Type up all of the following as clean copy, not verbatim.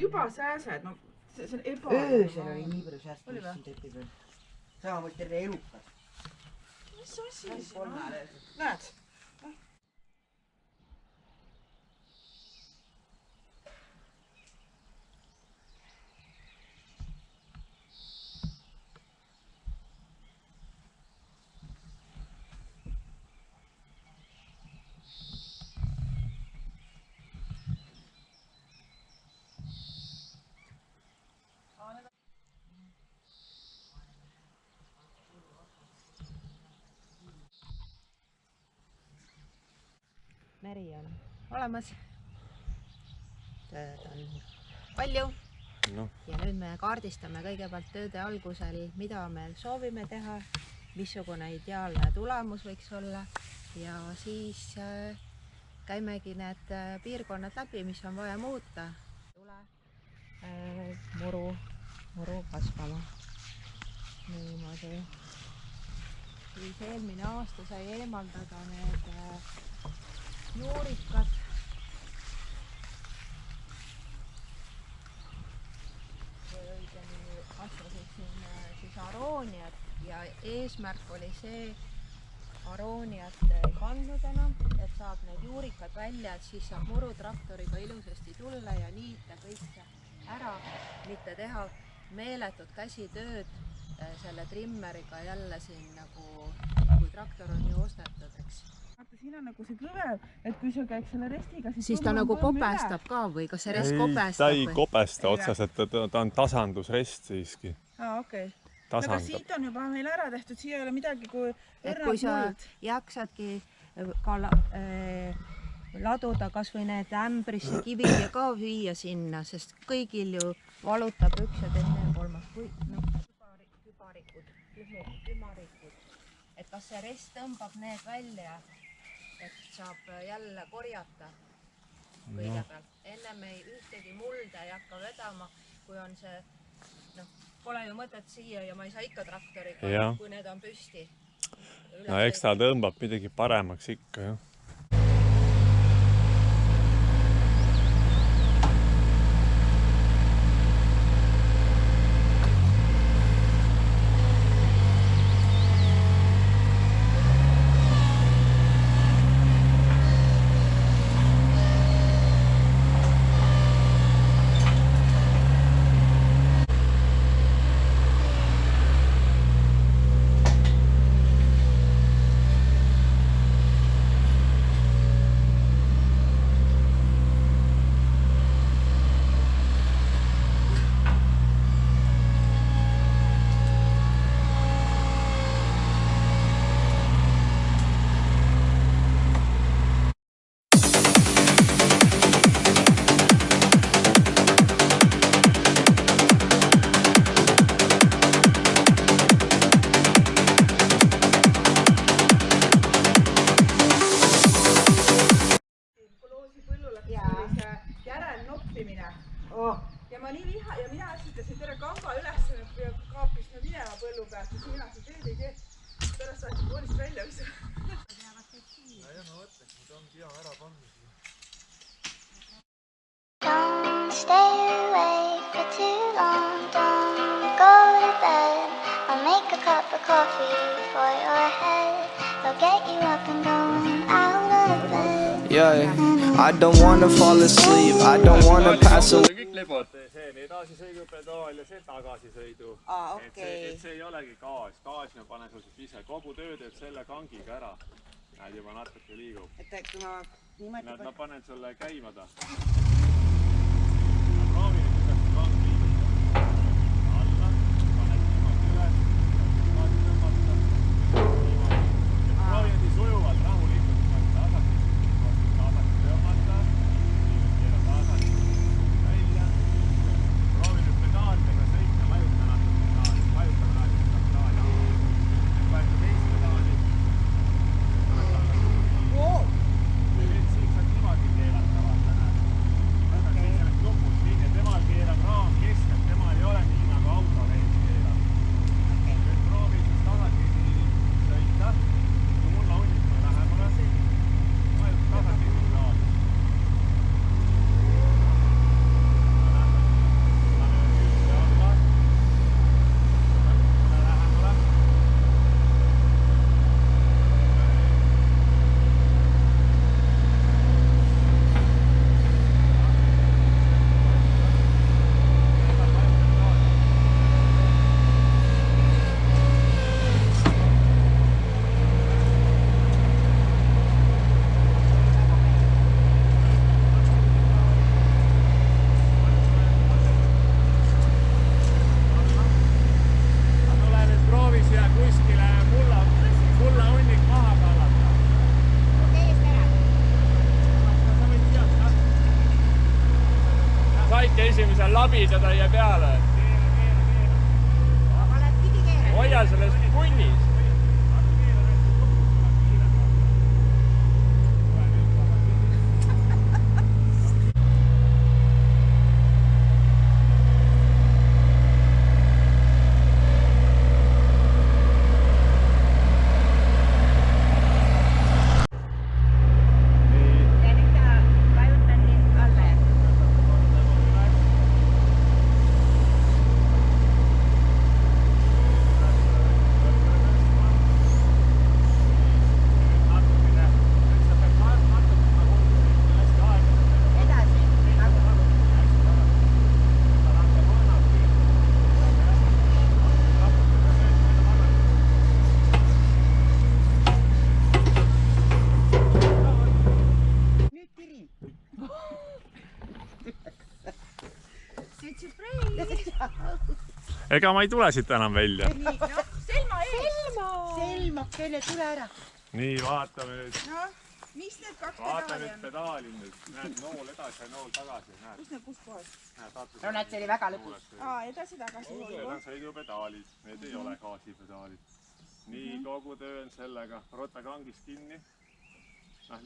Juba sääsed, no see on öösel oli nii palju sääst, mis siin tepi peal. Samamoodi terve elukad. Mis asi siin on? Näed? Meri on olemas. Tööd on palju. No. Ja nüüd me kaardistame kõigepealt tööde algusel, mida me soovime teha, missugune ideaalne tulemus võiks olla ja siis käimegi need piirkonnad läbi, mis on vaja muuta. Tule muru kasvama. Niimoodi. Siis eelmine aasta sai eemaldada need juurikad. Õigemini kasvasid siin siis arooniad ja eesmärk oli see arooniat kandnud enam, et saab need juurikad välja, et siis saab murutraktoriga ilusasti tulla ja niita kõik ära, mitte teha meeletut käsitööd selle trimmeriga jälle siin nagu, kui traktor on ju ostetud, eks. Vaata, siin on nagu see kõvev, et kui sa käiks selle restiga, siis ta nagu kopestab ka või kas see rest kopestab? Ta ei kopesta otseselt, ta on tasandusrest siiski. Okei. Aga siit on juba meil ära tehtud, siia ei ole midagi kui õrnalt kui sa muld. jaksadki ka laduda kas või need ämbrisse kivid ja ka viia sinna, sest kõigil ju valutab üks ja teine kolmas kümarikud. Et kas see rest tõmbab need välja, et saab jälle korjata kõigepealt. Ennem ei ühtegi mulda ei hakka vedama, kui on see, pole ju mõtet siia ja ma ei saa ikka traktoriga, kui need on püsti. No eks ta tõmbab midagi paremaks ikka, jah. Ja mina esitasin terve kamba üles kaapis minema põllu pealt ja sina see teed ei tee. Pärast saati koolist välja visa. Ja ma mõtleks, et ongi hea ära panna. Don't stay awake for too long, don't go to bed. I'll make a cup of coffee for your head. I'll get you up and going out of bed. Yeah, I don't wanna fall asleep, I don't wanna pass away. Kõik lebod, see edasisõidupedaal ja see tagasisõidu. Et see ei olegi gaas, gaasina pane sul ise kogu töö teed selle kangiga ära. Näed juba natuke liigub. Et kui ma niimoodi... Näed, ma panen sulle käima ta. Proovi nüüd kuidas kang liigub. Alla, paned niimoodi üles, niimoodi tõmmata. Proovi nüüd sujuvalt, rahulikult. Tasakti tõmmata. Keera tasakti välja. Proovi nüüd pedaalidega sõita, vajuta natuke pedaali. Vajuta praegu pedaali. Nüüd vajuta teist pedaali. Ja nüüd siin saad niimoodi keelata, vaata näed. väike esimesel labid ja ta jäi peale. Hoia selles punnis. Ega ma ei tule siit enam välja. Selmakene, tule ära. Nii, vaatame nüüd. No, mis need 2 Vaata pedaali nüüd on? pedaali nüüd. Näed, nool edasi ja nool tagasi. Kus need, kus kohas? No näed, see oli väga lõbus. Edasi-tagasi. Need on sõidupedaalid, need ei ole gaasipedaalid. Nii, kogu töö on sellega. Rota kangist kinni.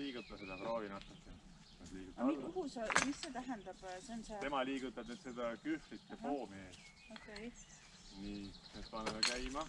Liiguta seda, proovi natuke. Kuhu sa, mis see tähendab? See on see... Tema liigutab nüüd seda kühvlit ja poomi ees. Okei. Nii, nüüd paneme käima.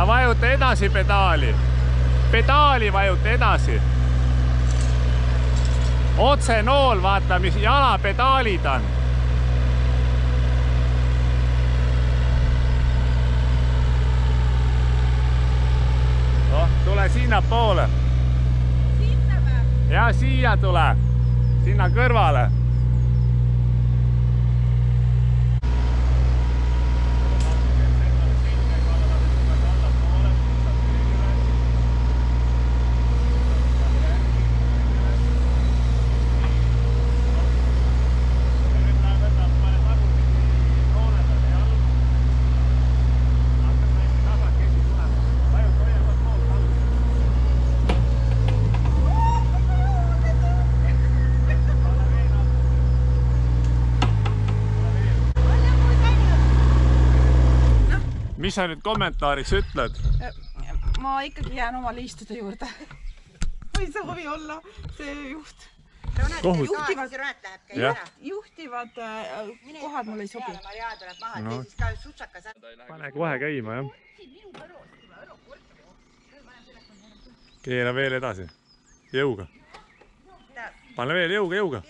Vajuta edasi pedaali. Pedaali vajuta edasi. Otse nool, vaata, mis jalapedaalid on. Tule sinna poole. Sinna või? Ja siia tule. Sinna kõrvale. Mis sa nüüd kommentaariks ütled? Ma ikkagi jään oma liistude juurde. Ma ei soovi olla see juht. Juhtivad kohad mulle ei sobi. Pane kohe käima, jah. Keera veel edasi. Jõuga. Pane veel jõuga.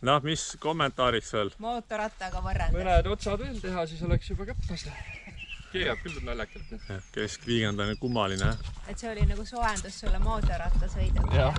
Noh, mis kommentaariks veel? mootorrattaga võrreldes. mõned otsad veel teha, siis oleks juba käpas. Keerab küll naljakalt. Keskviigand on kummaline. Et see oli nagu soojendus sulle mootorrattasõiduga. Jah.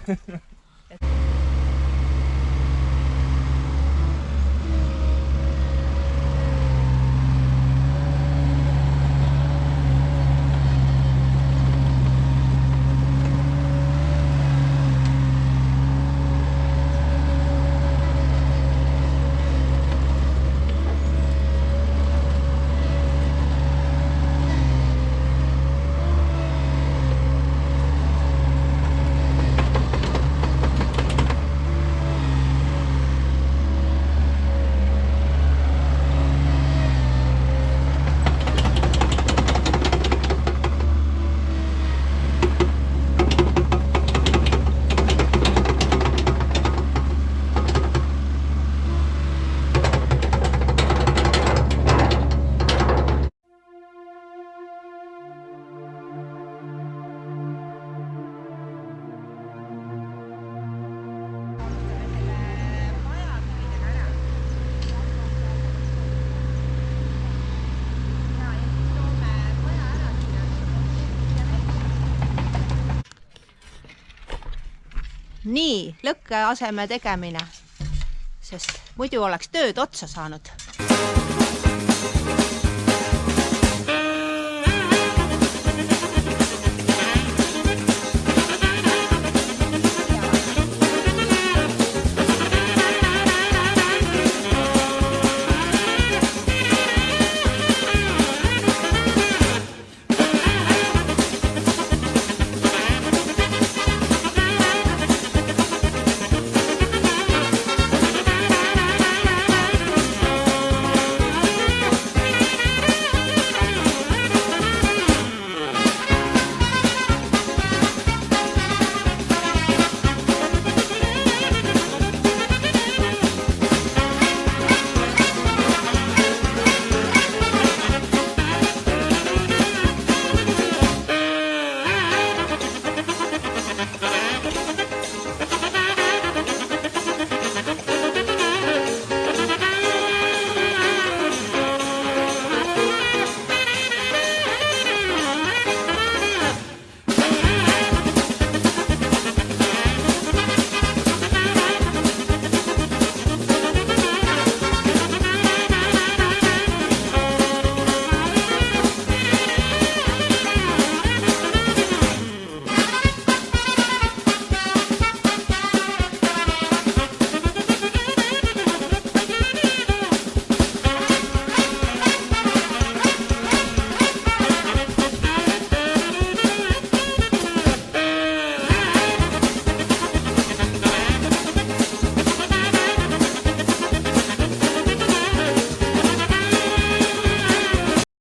Nii, lõkke aseme tegemine, sest muidu oleks tööd otsa saanud.